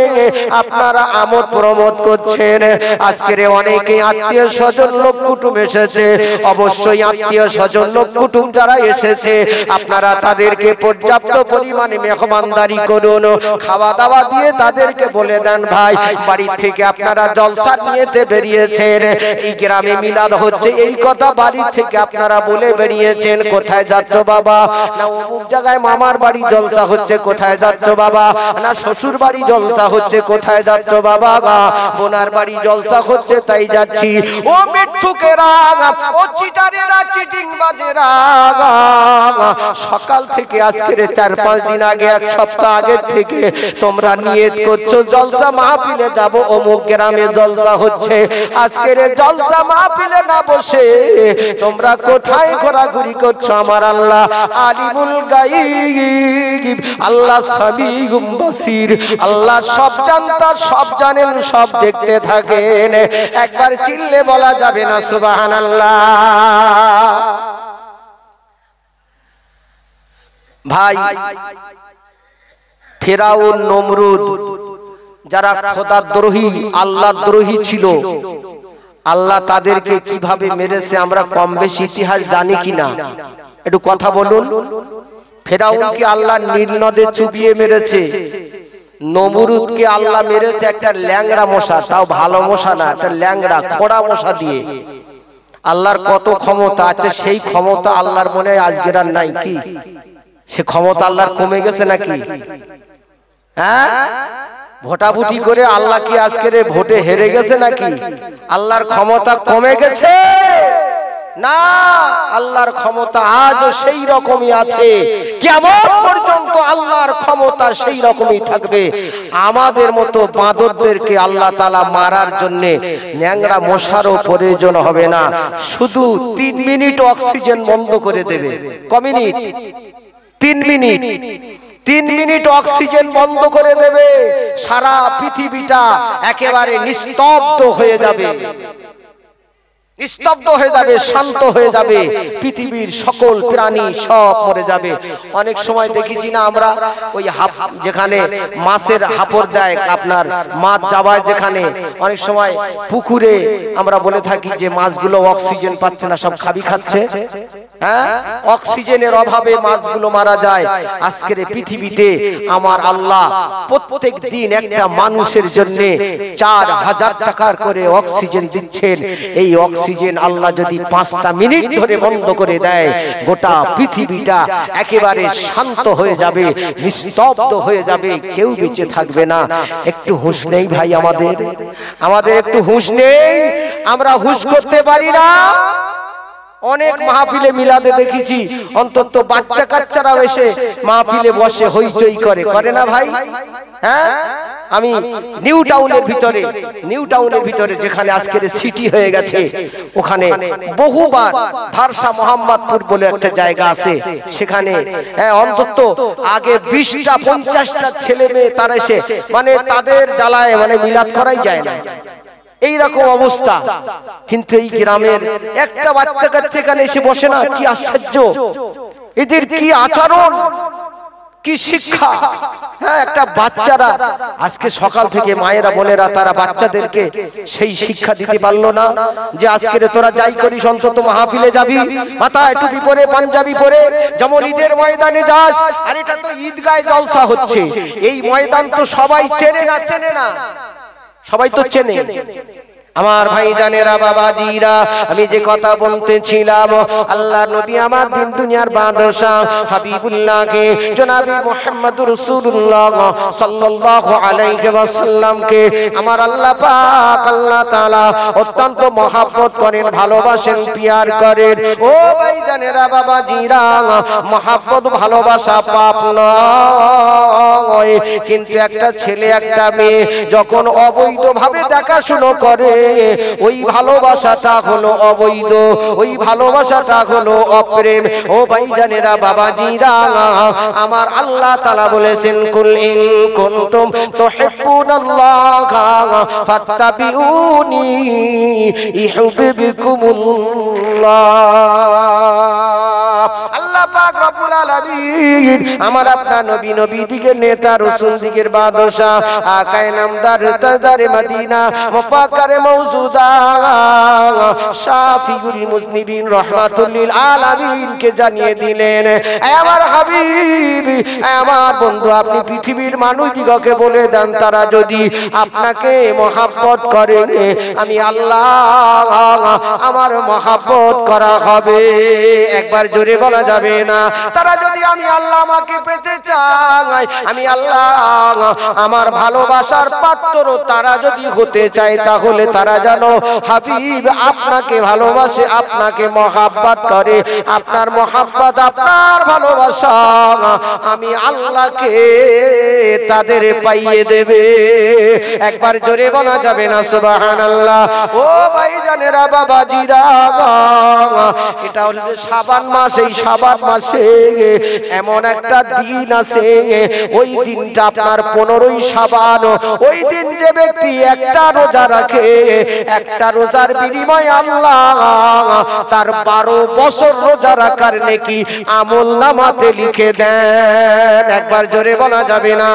আপনারা আমোদ প্রমোদ করছেন। আজকের অনেকে আত্মীয় স্বজন লোক কুটুম এসেছে, অবশ্যই আত্মীয় স্বজন লোক কুটুম যারা এসেছে আপনারা তাদেরকে পর্যাপ্ত পরিমাণে মেহমানদারি করুন, খাওয়া দাওয়া দিয়ে তাদেরকে বলে দেন ভাই বাড়ি থেকে আপনারা জলসা নিয়েতে বেরিয়েছেন, এই গ্রামে মিলাদ হচ্ছে, এই কথা বাড়ি থেকে আপনারা বলে বেরিয়েছেন। কোথায় যাচ্ছ বাবা? না অমুক জায়গায় মামার বাড়ি জলসা হচ্ছে। কোথায় যাচ্ছ বাবা? না শ্বশুর বাড়ি জলসা হচ্ছে। কোথায় যাচ্ছ বাবা? বোনার বাড়ি জলসা হচ্ছে, তাই যাচ্ছি। ও মিথ্যুকেরা, ও চিটারেরা, চিটিং বাজেরা, সকাল থেকে আজকের 4-5 দিন আগে, 1 সপ্তাহ আগে থেকে তোমরা নিয়ত করছো জলসা মাহফিলে যাব, অমুক গ্রামে জলসা হচ্ছে। আজকের জলসা মাহফিলে না বসে তোমরা কোথায় ঘোরাঘুরি করছো? আমার আল্লাহ আলিমুল গায়ব, আল্লাহ সামিউম বাসির, আল্লাহ সব জানতা, সব জানেন, সব দেখতে থাকেন। একবার চিল্লে বলা যাবে না সুবহানাল্লাহ? ভাই, ফেরাউন, নমরুদ যারা খোদাদ্রোহী, আল্লাহদ্রোহী ছিল, আল্লাহ তাদেরকে কিভাবে মেরেছে আমরা কম বেশি ইতিহাস জানি কিনা একটু কথা বলুন। ফেরাউনকে আল্লাহ নীল নদে চুবিয়ে মেরেছে, নমরুদকে আল্লাহ মেরেছে একটা ল্যাংড়া মশা, তাও ভালো মশা না, একটা ল্যাংড়া খোড়া মশা দিয়ে। আল্লাহর কত ক্ষমতা আছে, সেই ক্ষমতা আল্লাহর মনে আজকের আর নাই কি? সে ক্ষমতা আল্লাহর কমে গেছে নাকি? হ্যাঁ, ভোটাভুটি করে আল্লাহ কি আজকের ভোটে হেরে গেছে নাকি? আল্লাহর ক্ষমতা কমে গেছে না, আল্লাহর ক্ষমতা আজও সেই রকমই আছে। কিয়ামত পর্যন্ত আল্লাহর ক্ষমতা সেই রকমই থাকবে। আমাদের মতো বাঁদরদেরকে আল্লাহ তাআলা মারার জন্য ন্যাংরা মশারও প্রয়োজন হবে না, শুধু 3 মিনিট অক্সিজেন বন্ধ করে দেবে। ক মিনিট? 3 মিনিট। 3 মিনিট অক্সিজেন বন্ধ করে দেবে, সারা পৃথিবীটা একেবারে নিস্তব্ধ হয়ে যাবে, নিস্তব্ধ হয়ে যাবে, শান্ত হয়ে যাবে, পৃথিবীর সকল প্রাণী সব মরে যাবে। অনেক সময় দেখেছি না আমরা, ওই যেখানে মাছের হাপড় দেয়, আপনার মাছ যাওয়ায় যেখানে, অনেক সময় পুকুরে আমরা বলে থাকি যে মাছগুলো অক্সিজেন পাচ্ছে না, সব খাবি খাচ্ছে। হ্যাঁ, অক্সিজেনের অভাবে মাছগুলো মারা যায়। আজকের পৃথিবীতে আমার আল্লাহ প্রত্যেক দিন একটা মানুষের জন্য 4000 টাকার করে অক্সিজেন দিচ্ছেন। এই অক্সিজেন আল্লাহ যদি 5টা মিনিট ধরে বন্ধ করে দেয়, গোটা পৃথিবীটা একেবারে শান্ত হয়ে যাবে, নিস্তব্ধ হয়ে যাবে, কেউ বেঁচে থাকবে না। একটু হুঁশ নেই ভাই আমাদের? আমাদের একটু হুঁশ নেই? আমরা হুঁশ করতে পারি না। অনেক মাহফিলে মিলাদে দেখেছি অন্তত বাচ্চা কাচ্চারাও এসে মাহফিলে বসে হইচই করে, করে না ভাই? হ্যাঁ, আমি নিউ টাউনের ভিতরে যেখানে আজকের সিটি হয়ে গেছে, ওখানে বহুবার ভারসা মোহাম্মদপুর বলে একটা জায়গা আছে, সেখানে অন্তত আগে 20টা 50টা ছেলে মেয়ে তারা এসে মানে তাদের জ্বালায় মানে মিলাদ করাই যায় না, এই রকম অবস্থা। কিন্তু এই গ্রামের একটা বাচ্চা কাচ্চা এখানে এসে বসে না, কি আশ্চর্য! এদের কি আচরণ, কি শিক্ষা! হ্যাঁ, একটা বাচ্চারা আজকে সকাল থেকে মায়েরা বোনেরা তারা বাচ্চাদেরকে সেই শিক্ষা দিতে পারলো না যে আজকে তোরা যাই করিস অন্তত মাহফিলে যাবি, মাথায় টুপি পরে পাঞ্জাবি পরে, যেমন ঈদের ময়দানে যাস। আর এটা তো ঈদগায় জলসা হচ্ছে, এই ময়দান তো সবাই চেনে না, সবাই তো চেনে। আমার ভাই জানেরা বাবাজিরা, আমি যে কথা বলতেছিলাম, আল্লাহ নবী আমার দিন দুনিয়ার বাদশাহ হাবিবুল্লাহকে জনাবে মুহাম্মদুর রাসূলুল্লাহ সাল্লাল্লাহু আলাইহি ওয়াসাল্লামকে আমার আল্লাহ পাক আল্লাহ তাআলা অত্যন্ত মহব্বত করেন, ভালোবাসেন, পিয়ার করেন। ও ভাই জানেরা বাবাজিরা, মহব্বত ভালোবাসা পাপ নয়, কিন্তু একটা ছেলে একটা মেয়ে যখন অবৈধভাবে দেখাশুনো করে ওই ভালোবাসাটা হলো অবৈধ, ওই ভালোবাসাটা হলো অপ্রেম। ও ভাইজানেরা বাবাজিরা, আমার আল্লাহ তাআলা বলেছেন, কুল ইন কুনতুম তুহিব্বুনাল্লাহা ফাত্তাবিউনি ইউহিব্বুকুমুল্লাহ। আল্লাহ পাক রব্বুল আলামিন আমার আপনার নবী, নবী দিগের নেতা, রাসূল দিগের বাদশা, আকায়ে নামদার তাজদারে মদিনা, মুফাক্কারে মওজুদা, শাফিউল মুজনিবিন, রাহমাতুল লিল আলামিন কে জানিয়ে দিলেন, আমার হাবিব, আমার বন্ধু, আপনি পৃথিবীর মানুষ দিগকে বলে দেন, তারা যদি আপনাকে মহব্বত করে, আমি আল্লাহ আমার মহব্বত করা হবে। একবার জোরে বলা যাবে না? তারা যদি আমি আল্লাহ আমাকে পেতে চাই, আমি আল্লাহ আমার ভালোবাসার পাত্র তারা যদি হতে চায়, তাহলে তারা জানো হাবিব আপনাকে ভালোবাসে, আপনাকে মহব্বত করে। আপনার মহব্বত, আপনার ভালোবাসা আমি আল্লাহকে তাদের পাইয়ে দেবে। একবার জোরে বলা যাবে না সুবহানাল্লাহ? ও ভাইজানেরা বাবাজিরা, এটা হলো শাবান মাস। এই শাবান মাসে এমন একটা দিন আছে, ওই দিনটা আপনার 15ই শাবান। ওই দিন যে ব্যক্তি একটা রোজা রাখে, একটা রোজার বিনিময়ে আল্লাহ তার 12 বছর রোজা রাখার নেকি আমলনামাতে লিখে দেন। একবার জোরে বলা যাবে না?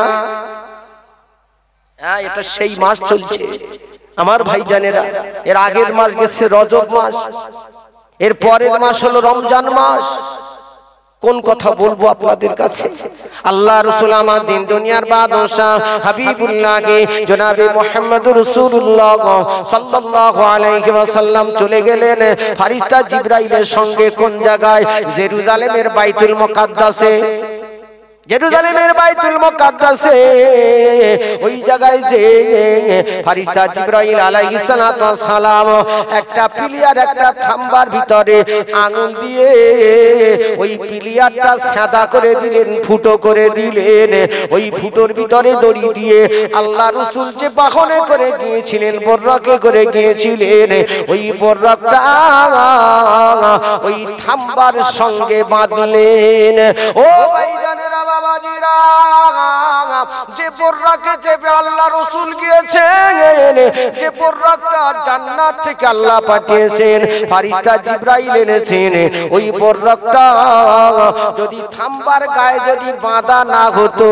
হ্যাঁ, এটা সেই মাস চলছে আমার ভাইজানেরা। এর আগের মাস গেছে রজব মাস, এর পরের মাস হলো রমজান মাস। কোন কথা বলবো আপনাদের কাছে? আল্লাহ রাসূল আমার দিন দুনিয়ার বাদশা হাবিবুল্লাহকে জনাবে মুহাম্মদুর রাসূলুল্লাহ সাল্লাল্লাহু আলাইহি ওয়াসাল্লাম চলে গেলেন ফেরেশতা জিবরাইলের সঙ্গে। কোন জায়গায়? জেরুজালেমের বাইতুল মুকাদ্দাসে। জেরুজালেমের বাইতুল মুকাদ্দাসে ওই জায়গায় যে ফেরেশতা জিবরাইল আলাইহিস সালাতু ওয়াস সালাম একটা পিলিয়ার, একটা খাম্বার ভিতরে আঙ্গুল দিয়ে ওই পিলিয়ারটা সাদা করে দিলেন, ফুটো করে দিলেন। ওই ফুটোর ভিতরে দড়ি দিয়ে আল্লাহ রাসূল যে বাহনে করে গিয়েছিলেন, বর্রকে করে গিয়েছিলেন, ওই বর্রকটা ওই খাম্বার সঙ্গে বাঁধলেন। ও ভাইজানেরা বাবাজিরা, যে বর্রকে চেপে আল্লাহ রাসূল গিয়েছেন, যে বর্রকটা জান্নাত থেকে আল্লাহ পাঠিয়েছেন, ফেরেশতা জিবরাইল এনেছেন, ওই বর্রকটা যদি খাম্বার গায়ে যদি বাঁধা না হতো,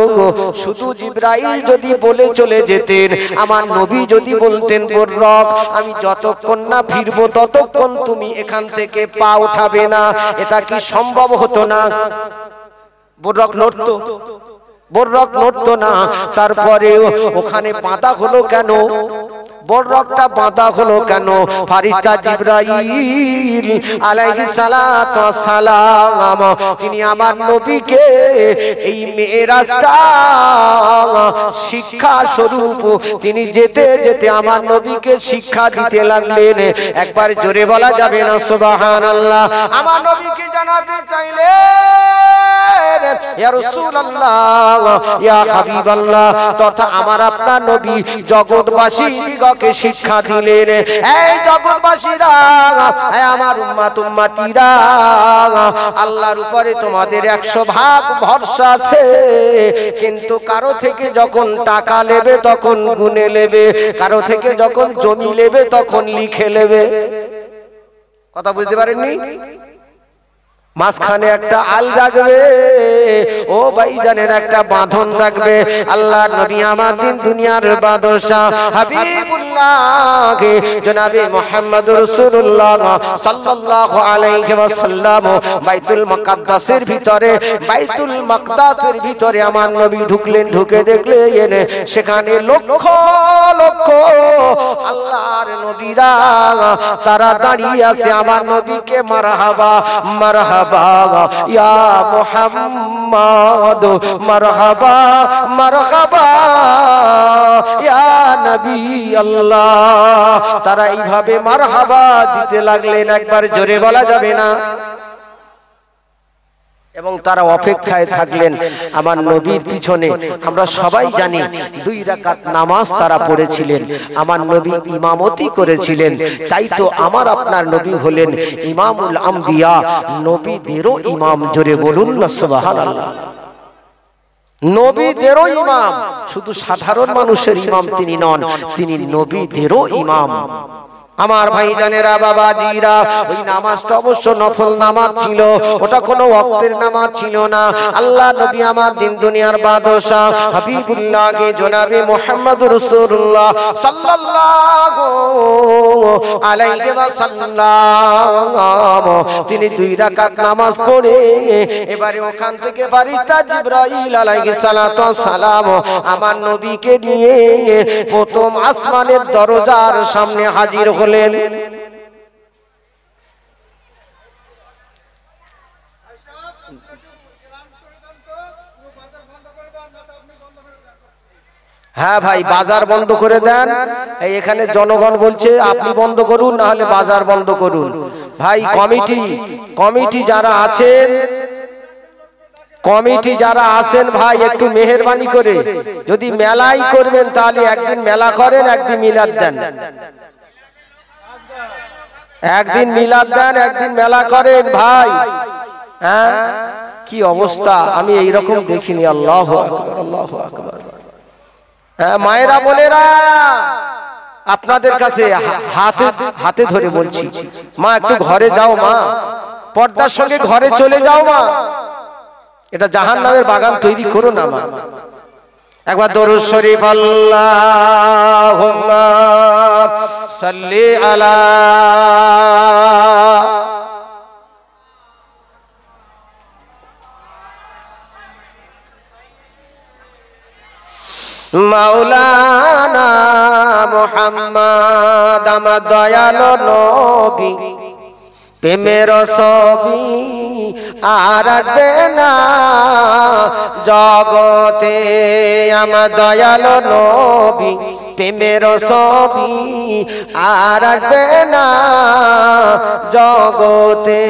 শুধু জিবরাইল যদি বলে চলে যেতেন, আমার নবী যদি বলতেন, বর্রক আমি যতক্ষণ না ফিরবো ততক্ষণ তুমি এখান থেকে পা উঠাবে না, এটা কি সম্ভব হতো না? বর্রক নড়তো? বর্রক নড়তো না। তারপরে ওখানে বাঁধা হলো কেন? বর্রকটা বাঁধা হলো কেন? ফেরেশতা জিবরাইল আলাইহিস সালাতু ওয়াস সালাম তিনি আমার নবীকে এই মেরাজটা শিক্ষা স্বরূপ তিনি যেতে যেতে আমার নবীকে শিক্ষা দিতে লাগলেন। একবার জোরে বলা যাবে না সুবহানাল্লাহ? আমার নবীকে জানাতে চাইলেন, ইয়া রাসূলুল্লাহ, ইয়া হাবিবাল্লাহ, তথা আমার আপনার নবী জগৎবাসী দিগকে শিক্ষা দিলেন, এই জগৎবাসীরা, আমার উম্মত উম্মতিরা, আল্লাহর উপরে তোমাদের 100 ভাগ ভরসা আছে, কিন্তু কারো থেকে যখন টাকা নেবে তখন গুনে নেবে, কারো থেকে যখন জমি নেবে তখন লিখে নেবে। কথা বুঝতে পারেননি? মাঝখানে একটা আল রাখবে, ও ভাইজানের একটা বাঁধন রাখবে। আল্লাহ নবী আমার দিন দুনিয়ার বাদশা হাবিবুল্লাহ জনাবে মুহাম্মদুর রাসূলুল্লাহ সাল্লাল্লাহু আলাইহি ওয়াসাল্লাম বাইতুল মুকাদ্দাসের ভিতরে, বাইতুল মুকাদ্দাসের ভিতরে আমার নবী ঢুকলেন। ঢুকে দেখলেন সেখানে লক্ষ লক্ষ আল্লাহর নবীরা তারা দাঁড়িয়ে আছে আমার নবীকে মারহাবা মারহাবা ইয়া মুহাম্মদ মারহাবা মারহাবা ইয়া নবী আল্লাহ। তারা এইভাবে মারহাবা দিতে লাগলেন, একবার জোরে বলা যাবে না। এবং তারা অপেক্ষায় থাকলেন আমার নবীর পিছনে। আমরা সবাই জানি 2 রাকাত নামাজ তারা পড়েছিলেন, আমার নবী ইমামতি করেছিলেন। তাই তো আমার আপনার নবী হলেন ইমামুল আম্বিয়া, নবীদেরও ইমাম। জোরে বলুন না সুবহানাল্লাহ। নবীদেরও ইমাম, শুধু সাধারণ মানুষের ইমাম তিনি নন, তিনি নবীদেরও ইমাম। আমার ভাইজানেরা বাবাজিরা, ওই নামাজটা অবশ্য নফল নামাজ ছিল, ওটা কোনো ওয়াক্তের নামাজ ছিল না। আল্লাহ নবী আমার দিন দুনিয়ার বাদশা হাবিবুল্লাহ জনাবে মুহাম্মদুর রাসূলুল্লাহ সাল্লাল্লাহু আলাইহি ওয়াসাল্লাম তিনি 2 রাকাত নামাজ পড়ে এবারে ওখান থেকে ফেরেশতা জিবরাইল আলাইহিস সালাতু ওয়াস সালাম আমার নবীকে নিয়ে প্রথম আসমানের দরজার সামনে হাজির হলেন। হ্যাঁ ভাই, বাজার বন্ধ করে দেন। এখানে জনগণ বলছে আপনি বন্ধ করুন, না হলে বাজার বন্ধ করুন। ভাই কমিটি যারা আছেন, কমিটি যারা আছেন ভাই, একটু মেহেরবানি করে যদি মেলাই করবেন তাহলে একদিন মেলা করেন, একদিন মিলাদ দেন। একদিন মিলাদ দেন, একদিন মেলা করেন ভাই। হ্যাঁ, কি অবস্থা, আমি এইরকম দেখিনি। আল্লাহু আকবার, আল্লাহু আকবার। হ্যাঁ মায়েরা বোনেরা, আপনাদের কাছে হাতে ধরে বলছি, মা একটু ঘরে যাও, মা পর্দার সঙ্গে ঘরে চলে যাও মা। এটা জাহান্নামের বাগান তৈরি করো না মা। একবার দরুদ শরীফ আল্লাহুম্মা সাল্লি আলা মাওলানা মুহাম্মদ আমার দয়ালো নবী, প্রেমের ছবি আর আসবে না জগতে। আমার দয়ালো নবী, প্রেমের ছবি আর আসবে না জগতে।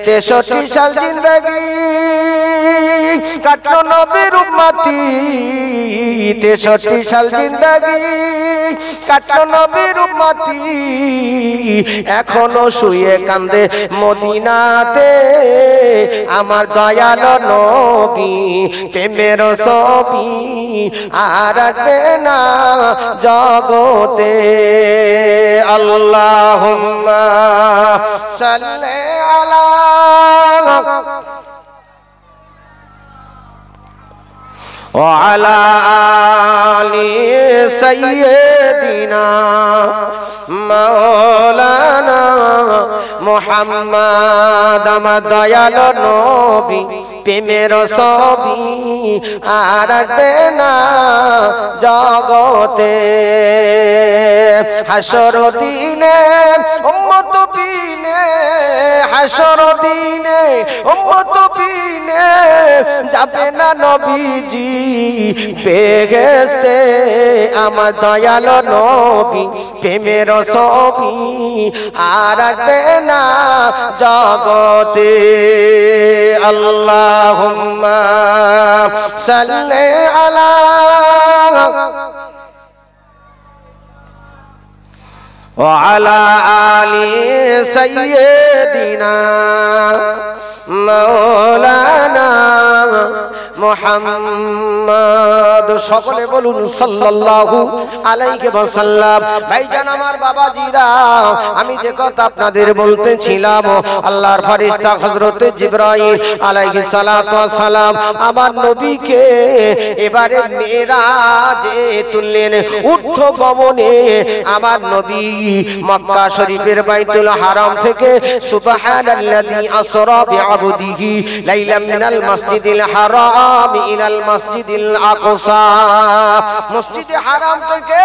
63 সাল জিন্দগি কাটলো নবীর উম্মতি, 63 সাল জিন্দগি কাটলো নবীর উম্মতি। এখনো শুয়ে কান্দে মদিনাতে আমার দয়ালো নবী, প্রেমের ছবি আর আসবে না জগতে। আল্লাহুম্মা সাল্লি আলা ওয়া আলা আলি সাইয়্যিদিনা মাওলানা মুহাম্মদ আমার দয়ালো নবী, প্রেমের ছবি আর আসবে না জগতে। হাসর দিনে উম্মত বিনে, হাসর দিনে উম্মত বিনে যাবে না নবীজি বেহেশতে। আমার দয়ালো নবী, প্রেমের ছবি আর আসবে না জগতে। আল্লাহুম্মা সাল্লি আলা ওয়া আলা আলি সাইয়্যিদিনা মাওলানা মুহাম্মদ, সকলে বলুন সাল্লাল্লাহু আলাইহি ওয়াসাল্লাম। ভাইজান আমার বাবাজিরা, আমি যে কথা আপনাদের বলতেছিলাম, আল্লাহর ফেরেশতা হযরত জিবরাইল আলাইহিস সালাতু ওয়াস সালাম আমার নবীকে এবারে মেরাজে তুললেন। ঊর্ধ্বগমনে আমার নবী মক্কা শরীফের বাইতুল হারাম থেকে সুবহানাল্লাযী আসরা বিআবদিহি লাইলাম মিনাল মাসজিদিল হারাম ইলাল মাসজিদিল আকসা, মসজিদে হারাম থেকে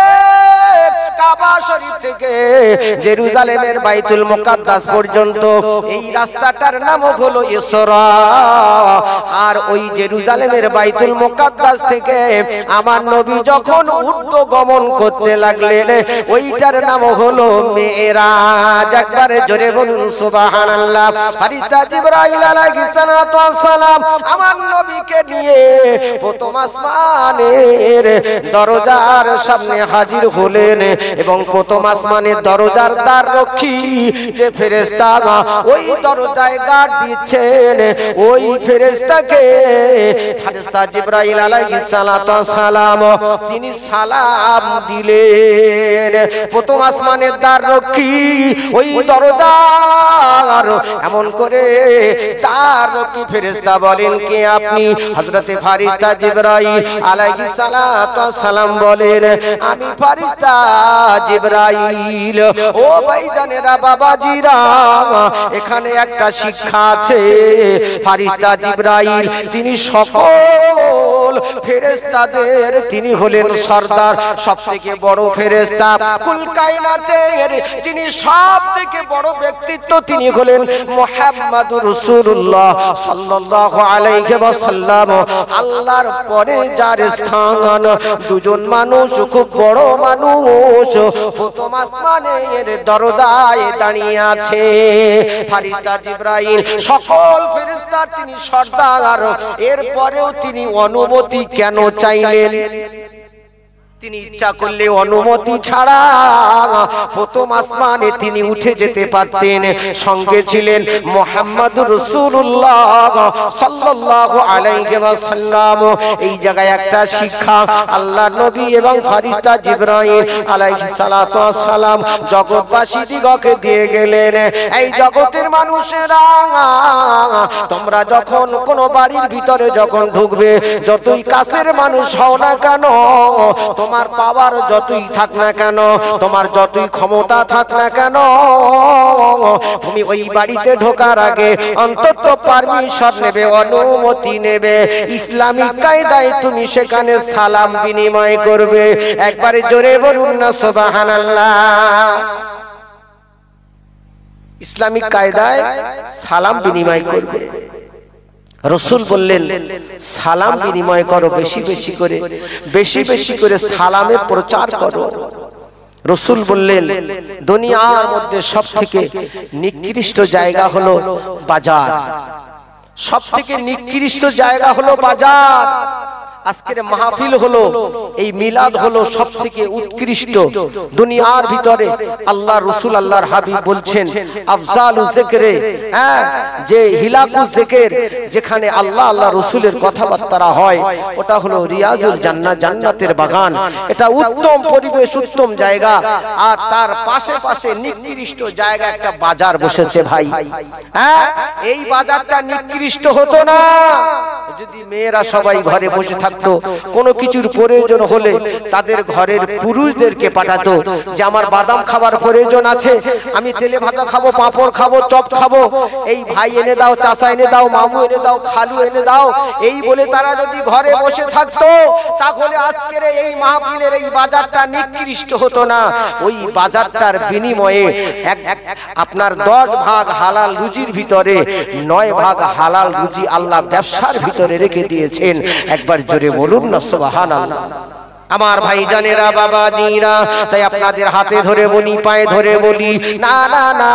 কাবা শরীফ থেকে জেরুজালেমের বাইতুল মুকাদ্দাস পর্যন্ত এই রাস্তাটার নাম হলো ইসরা। আর ওই জেরুজালেমের বাইতুল মুকাদ্দাস থেকে আমার নবী যখন ঊর্ধ্বগমন করতে লাগলেন, ওইটার নাম হলো মেরাজ। একবারে জোরে বলুন সুবহানাল্লাহ। ফেরেশতা জিবরাইল আলাইহিস সালাতু ওয়াস সালাম আমার নবীকে নিয়ে প্রথম আসমানের দরজার সামনে হাজির হলেন এবং প্রথম আসমানের দরজার দ্বার রক্ষী যে ফেরেশতা ওই দরজায় গার্ড দিচ্ছেন, ওই ফেরেশতাকে ফেরেশতা জিবরাইল আলাইহিস সালাতু ওয়াস সালাম তিনি সালাম দিলেন। প্রথম আসমানের দ্বার রক্ষী ওই দরজার এমন করে দ্বার রক্ষী ফেরেশতা বলেন, কে আপনি? হযরতে ফেরেশতা জিবরাইল আলাইহিস সালাতু ওয়াস সালাম বলেন, আমি ফেরেশতা জিবরাইল। ও ভাইজানেরা, বাবাজিরা, এখানে একটা শিক্ষা আছে। ফেরেশতা জিবরাইল তিনি সকল ফেরেশতাদের তিনি হলেন সরদার, সবথেকে বড় ফেরেশতা। কুল কায়নাতের যিনি সবথেকে বড় ব্যক্তিত্ব তিনি হলেন মুহাম্মদুর রাসূলুল্লাহ সাল্লাল্লাহু আলাইহি ওয়াসাল্লাম। আল্লাহর পরে যার স্থান, দুজন মানুষ খুব বড় মানুষ প্রথম আসমানের দরজায় দাঁড়িয়ে আছে। ফেরেশতা জিবরাইল সকল ফেরেশতার তিনি সরদার, এরপরেও তিনি অনুমতি কেন চাইলেন? তিনি ইচ্ছা করলে অনুমতি ছাড়া প্রথম আসমানে তিনি উঠে যেতে পারতেন। সঙ্গে ছিলেন মুহাম্মদুর রাসূলুল্লাহ সাল্লাল্লাহু আলাইহি ওয়াসাল্লাম। এই জায়গায় একটা শিক্ষা আল্লাহর নবী এবং ফেরেশতা জিবরাইল আলাইহিস সালাতু ওয়াস সালাম জগৎবাসী দিগকে দিয়ে গেলেন। এই জগতের মানুষেরা, তোমরা যখন কোন বাড়ির ভিতরে যখন ঢুকবে, যতই কাছের মানুষ হও না কেন, তোমার পাওয়ার যতই থাক না কেন, তোমার যতই ক্ষমতা থাক না কেন, তুমি ওই বাড়িতে ঢোকার আগে অন্তত পারমিশন নেবে, অনুমতি নেবে। ইসলামিক কায়দায় তুমি সেখানে সালাম বিনিময় করবে। একবারে জোরে বলুন না সুবহানাল্লাহ। ইসলামিক কায়দায় সালাম বিনিময় করবে। রাসূল বললেন, সালাম বিনিময় করো বেশি বেশি করে, বেশি বেশি করে সালামের প্রচার করো। রাসূল বললেন, দুনিয়ার মধ্যে সবথেকে নিকৃষ্ট জায়গা হলো বাজার, সবথেকে নিকৃষ্ট জায়গা হলো বাজার। আজকের মাহফিল হলো, এই মিলাদ হলো সবথেকে উৎকৃষ্ট। দুনিয়ার ভিতরে আল্লাহ রাসূল আল্লাহর হাবিব বলছেন, আফজালু যিকরে, যে হিলাকু যিকির, যেখানে আল্লাহ আল্লাহ রাসূলের কথাবার্তা হয়, ওটা হলো রিয়াজুল জান্নাহ, জান্নাতের বাগান। এটা উত্তম পরিবেশ, উত্তম জায়গা। আর তার পাশে পাশে নিকৃষ্ট জায়গা একটা বাজার বসেছে ভাই। এই বাজারটা নিকৃষ্ট হতো না যদি মেয়েরা সবাই ঘরে বসে থাকতো। কোনো কিছুর প্রয়োজন হলে তাদের ঘরের পুরুষদেরকে পাঠাতো, যে আমার বাদাম খাবার প্রয়োজন আছে, আমি তেলে ভাজা খাবো, পাঁপড় খাবো, চপ খাবো, এই ভাই এনে দাও, চাচা এনে দাও, মামু এনে দাও, খালু এনে দাও, এই বলে তারা যদি ঘরে বসে থাকতো, তাহলে আজকের এই মাহফিলের এই বাজারটা নিকৃষ্ট হতো না। ওই বাজারটার বিনিময়ে আপনার 10 ভাগ হালাল রুজির ভিতরে 9 ভাগ হালাল রুজি আল্লাহ ব্যবসার ভিতরে রেখে দিয়েছেন। একবার জোরে বলুন না সুবহানাল্লাহ। আমার ভাইজানেরা বাবাজিরা, তাই আপনাদের হাতে ধরে বলি, পায়ে ধরে বলি, না না না,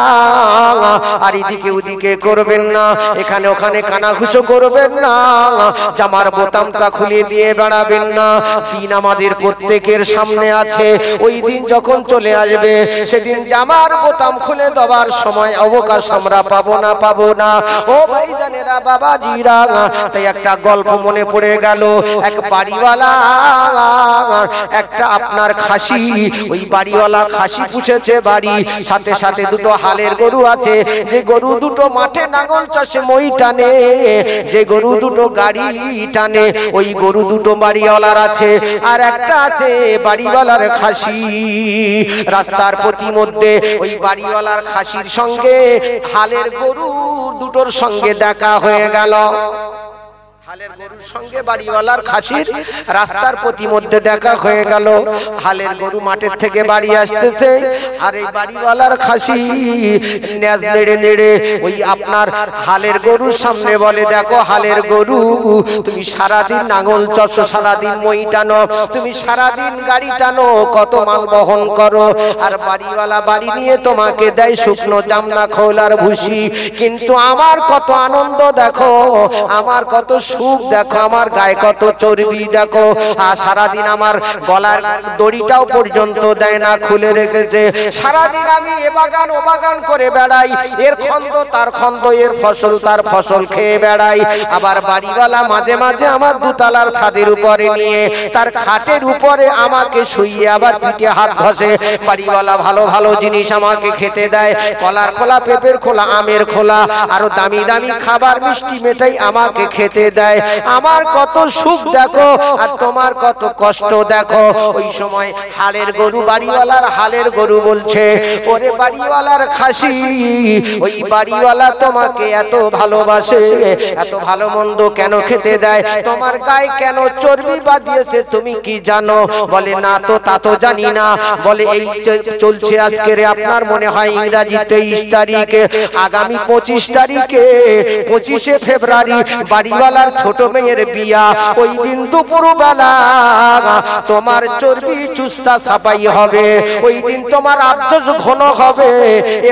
আর এদিকে ওদিকে করবেন না, এখানে ওখানে কানাঘুষো করবেন না, জামার বোতামটা খুলে দিয়ে বেড়াবেন না। দিন আমাদের প্রত্যেকের সামনে আছে, ওই দিন যখন চলে আসবে সেদিন জামার বোতাম খুলে দেওয়ার সময় অবকাশ আমরা পাবো না। ও ভাইজানেরা বাবাজিরা, তাই একটা গল্প মনে পড়ে গেল। এক বাড়িওয়ালা একটা আপনার খাসি, ওই বাড়িওয়ালা খাসি পুষেছে বাড়ি, সাথে সাথে দুটো হালের গরু আছে, যে গরু দুটো মাঠে নাঙল চাষে মই টানে, যে গরু দুটো গাড়ি টানে, ওই গরু দুটো বাড়িওয়ালার আছে, আর একটা আছে বাড়িওয়ালার খাসি। রাস্তার প্রতিমধ্যে ওই বাড়িওয়ালার খাসির সঙ্গে হালের গরু দুটোর সঙ্গে দেখা হয়ে গেল। হালের গরুর সঙ্গে বাড়িওয়ালার খাসির রাস্তার প্রতিমধ্যে দেখা হয়ে গেল। হালের গরু মাঠের থেকে বাড়ি আসতেছে, আর এই বাড়িওয়ালার খাসি ন্যাজ নেড়ে নেড়ে ওই আপনার হালের গরুর সামনে বলে, দেখো হালের গরু, তুমি সারাদিন নাঙল চষো, সারাদিন মই টানো, তুমি সারাদিন গাড়ি টানো, কত মাল বহন করো, আর বাড়িওয়ালা বাড়ি নিয়ে তোমাকে দেয় শুকনো জামনা খোল আর ভুসি, কিন্তু আমার কত আনন্দ দেখো, আমার কত সুখ দেখো, আমার গায়ে কত চর্বি দেখো, আর সারাদিন আমার গলার দড়িটাও পর্যন্ত দেয় না, খুলে রেখেছে, সারাদিন আমি এ বাগান ও বাগান করে বেড়াই, এর খন্দ তার খন্দ, এর ফসল তার ফসল খেয়ে বেড়াই। আবার বাড়িওয়ালা মাঝে মাঝে আমার দুতলার ছাদের উপরে নিয়ে তার খাটের উপরে আমাকে শুইয়ে আবার পিঠে হাত ঘষে। বাড়িওয়ালা ভালো ভালো জিনিস আমাকে খেতে দেয়, কলার খোলা, পেঁপের খোলা, আমের খোলা, আরো দামি দামি খাবার মিষ্টি মেটাই আমাকে খেতে দেয়। আমার কত সুখ দেখো, আর তোমার কত কষ্ট দেখো। ওই সময় হালের গরু, বাড়িওয়ালার হালের গরু বলছে, ওরে বাড়িওয়ালার খাসি, ওই বাড়িওয়ালা তোমাকে এত ভালোবাসে, এত ভালো মন্দ কেন খেতে দেয়, তোমার গায়ে কেন চর্বি বাঁধিয়েছে তুমি কি জানো? বলে না তো, তা তো জানি না। বলে এই চলছে আজকের আপনার মনে হয় ইংরাজি 23 তারিখে, আগামী 25 তারিখে 25শে ফেব্রুয়ারি বাড়িওয়ালার ছোট মেয়ের বিয়া, ওই দিন দুপুর বেলা তোমার চর্বি চুস্তা সাফাই হবে, ওই দিন তোমার আফসোস ঘন হবে,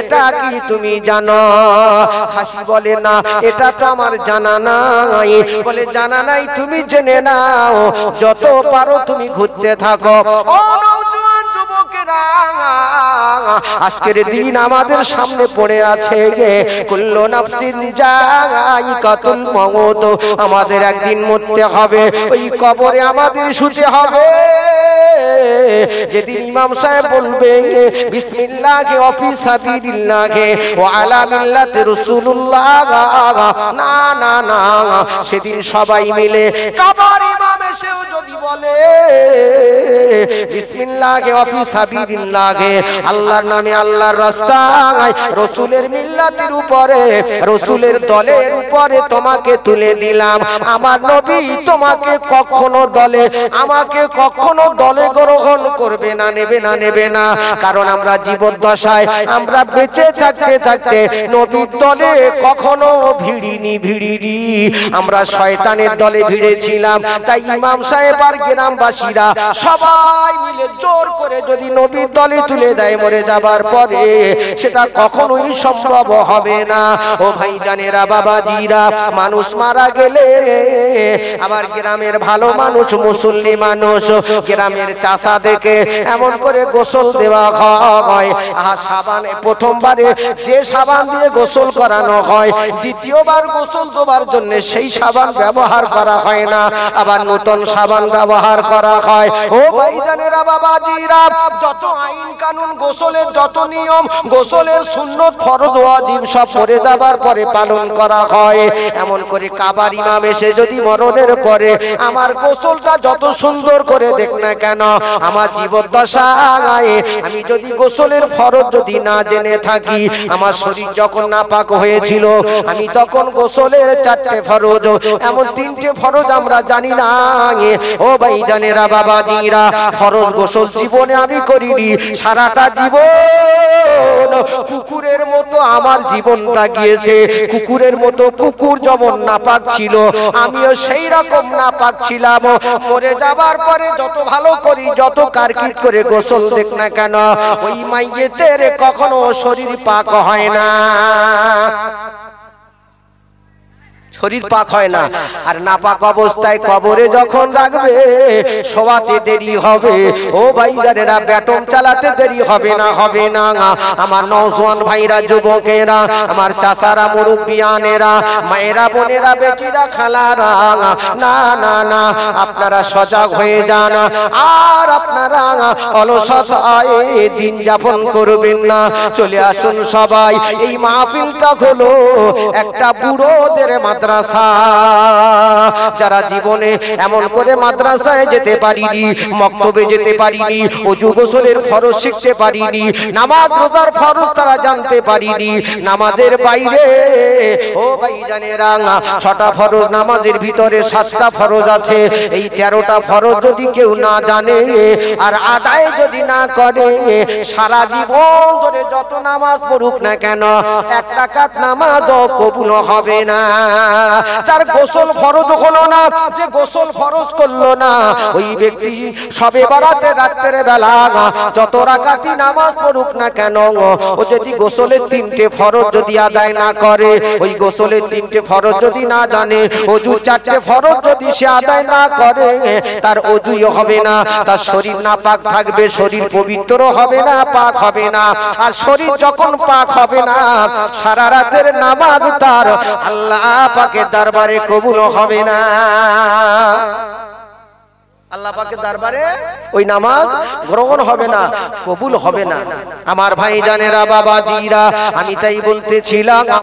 এটা কি তুমি জানো? খাসি বলে না, এটা তো আমার জানা নাই। বলে জানা নাই, তুমি জেনে নাও, যত পারো তুমি ঘুরতে থাকো। ও নওজোয়ান যুবকেরা, আজকের দিন আমাদের সামনে পড়ে আছে, কুল্লু নাফসিন যায়িকাতুল মউত, আমাদের একদিন মরতে হবে, ওই কবরে আমাদের শুতে হবে। যেদিন ইমাম সাহেব বলবে বিসমিল্লাহি ওয়া ফি সাবিলিল্লাহি ওয়া আলা মিল্লাতি রাসূলুল্লাহ, না না না, সেদিন সবাই মিলে কবর ইমাম এসেও যদি বলে বিসমিল্লাহি ওয়া ফি সাবিলিল্লাহি, আল্লাহর নামে, আল্লাহর রাস্তায়, রাসূলের মিল্লাতের উপরে, রাসূলের দলের উপরে তোমাকে তুলে দিলাম, আমার নবী তোমাকে কখনো দলে, আমাকে কখনো দলে গ্রহণ করবে না, নেবে না, কারণ আমরা জীবদ্দশায়, আমরা বেঁচে থাকতে থাকতে নবীর দলে কখনো ভিড়িনি, আমরা শয়তানের দলে ভিড়েছিলাম। তাই ইমাম সাহেব আর গ্রামবাসীরা সবাই মিলে জোর করে যদি নবীর দলে তুলে দেয় মরে যাবার পরে, সেটা কখনোই সম্ভব হবে না। ও ভাইজানেরা বাবাজিরা, মানুষ মারা গেলে আবার গ্রামের ভালো মানুষ, মুসল্লি মানুষ, গ্রামের চাষা দেখে এমন করে গোসল দেওয়া হয়। সাবান প্রথমবারে যে সাবান দিয়ে গোসল করানো হয়, দ্বিতীয়বার গোসল দেওয়ার জন্য সেই সাবান ব্যবহার করা হয় না, আবার নতুন সাবান ব্যবহার করা হয়। ও ভাইজানেরা বাবাজিরা, যত আইন কানুন, গোসলের যত নিয়ম, গোসলের সুন্নত ফরজ ওয়াজিব সব পড়ে যাবার পরে পালন করা হয়। এমন করে কাবার ইমাম এসে যদি মরণের পরে আমার গোসলটা যত সুন্দর করে দেখ না কেন, আমার জীবদ্দশায় আমি যদি গোসলের ফরজ যদি না জেনে থাকি, আমার শরীর যখন নাপাক হয়েছিল আমি তখন গোসলের 4টে ফরজ, এমন 3টে ফরজ আমরা জানি না। ও ভাইজানেরা বাবাজিরা, ফরজ গোসল জীবনে আমি করিনি। সারাটা জীবন কুকুরের মতো আমার জীবনটা গিয়েছে। কুকুরের মতো, কুকুর যেমন নাপাক ছিল আমিও সেই রকম নাপাক ছিলাম। মরে যাবার পরে যত ভালো করি, যত কারকির করে গোসল দেখ না কেন, ওই মাইয়েতের কখনো শরীর পাক হয় না, শরীর পাক হয় না। আর নাপাক অবস্থায় কবরে যখন রাখবে শোয়াতে দেরি হবে। ও ভাইজানেরা, ব্যাটন চালাতে দেরি হবে না, হবে না। আমার নওজোয়ান ভাইরা, যুবকেরা, আমার চাচারা, মুরব্বিয়ানেরা, মায়েরা, বোনেরা, বেটিরা, খালারা, না না না, আপনারা সজাগ হয়ে যান। আর আপনারা অলসতায় দিন যাপন করবেন না। চলে আসুন সবাই, এই মাহফিলটা হলো একটা বুড়োদের মাদ্রাসা। যারা জীবনে এমন করে মাদ্রাসায় যেতে পারিনি, মক্তবে যেতে পারিনি, ওযু গোসলের ফরজ শিখতে পারিনি, নামাজ রোজার ফরজ তারা জানতে পারিনি, নামাজের বাইরে ও ভাইজানেরা 6টা ফরজ, নামাজের ভিতরে 7টা ফরজ আছে। এই 13টা ফরজ যদি কেউ না জানে আর আদায় যদি না করে, সারা জীবন ধরে যত নামাজ পড়ুক না কেন, 1 রাকাত নামাজও কবুল হবে না। তার গোসল ফরজ হলো না, যে গোসল ফরজ করলো না, ওই ব্যক্তি সবে বরাতে রাতের বেলা যত রাকাতই নামাজ পড়ুক না কেন, ও যদি গোসলের 3টে ফরজ যদি আদায় না করে, ওই গোসলের 3টে ফরজ যদি না জানে, ওযু 4টে ফরজ যদি সে আদায় না করে, তার ওযুই হবে না, তার শরীর নাপাক থাকবে, শরীর পবিত্র হবে না, পাক হবে না। আর শরীর যখন পাক হবে না, সারা রাতের নামাজ তার আল্লাহ পাকের দরবারে কবুল হবে না। আল্লাহ পাকের দরবারে ওই নামাজ গ্রহণ হবে না, কবুল হবে না। আমার ভাইজানেরা, বাবাজিরা, আমি তাই বলতেছিলাম।